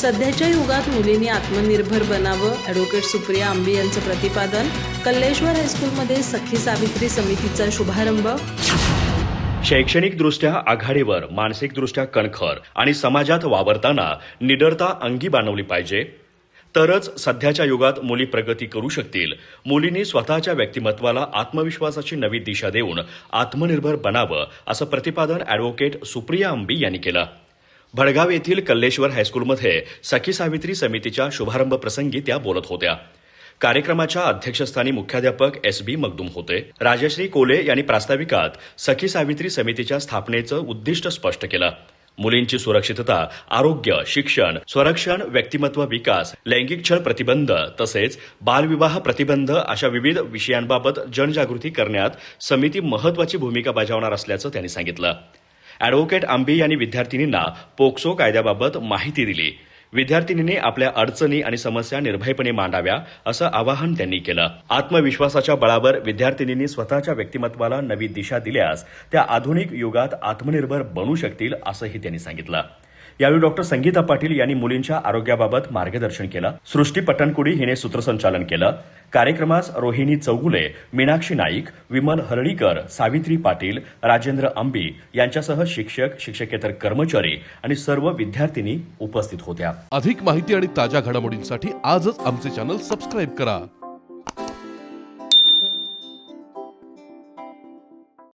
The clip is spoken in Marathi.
सध्याच्या युगात मुलींनी आत्मनिर्भर बनावं, ॲडव्होकेट सुप्रिया आंबी यांचं प्रतिपादन. कल्लेश्वर हायस्कूलमध्ये सखी सावित्री समितीचा शुभारंभ. शैक्षणिकदृष्ट्या आघाडीवर, मानसिकदृष्ट्या कणखर आणि समाजात वावरताना निडरता अंगी बाणवली पाहिजे, तरच सध्याच्या युगात मुली प्रगती करू शकतील. मुलींनी स्वतःच्या व्यक्तिमत्वाला आत्मविश्वासाची नवी दिशा देऊन आत्मनिर्भर बनावं, असं प्रतिपादन ॲडव्होकेट सुप्रिया आंबी यांनी केलं. भडगाव येथील कल्लेश्वर हायस्कूलमध्ये सखी सावित्री समितीच्या शुभारंभ प्रसंगी त्या बोलत होत्या. कार्यक्रमाच्या अध्यक्षस्थानी मुख्याध्यापक S.B. मगदूम होते. राजश्री कोले यांनी प्रास्ताविकात सखी सावित्री समितीच्या स्थापनेचं उद्दिष्ट स्पष्ट केलं. मुलींची सुरक्षितता, आरोग्य, शिक्षण, संरक्षण, व्यक्तिमत्व विकास, लैंगिक छळ प्रतिबंध तसेच बालविवाह प्रतिबंध अशा विविध विषयांबाबत जनजागृती करण्यात समिती महत्वाची भूमिका बजावणार असल्याचं त्यांनी सांगितलं. ॲडव्होकेट आंबी यांनी विद्यार्थिनींना पोक्सो कायद्याबाबत माहिती दिली. विद्यार्थिनींनी आपल्या अडचणी आणि समस्या निर्भयपणे मांडाव्या, असं आवाहन त्यांनी केलं. आत्मविश्वासाच्या बळावर विद्यार्थिनींनी स्वतःच्या व्यक्तिमत्वाला नवी दिशा दिल्यास त्या आधुनिक युगात आत्मनिर्भर बनू शकतील, असंही त्यांनी सांगितलं. यावेळी डॉक्टर संगीता पाटील यांनी मुलींच्या आरोग्याबाबत मार्गदर्शन केलं. सृष्टी पट्टणकुडी हिने सूत्रसंचालन केलं. कार्यक्रमास रोहिणी चौगुले, मीनाक्षी नाईक, विमल हरळीकर, सावित्री पाटील, राजेंद्र आंबी यांच्यासह शिक्षक, शिक्षकेतर कर्मचारी आणि सर्व विद्यार्थिनी उपस्थित होत्या. अधिक माहिती आणि ताज्या घडामोडींसाठी आजच आमचे चॅनल सबस्क्राईब करा.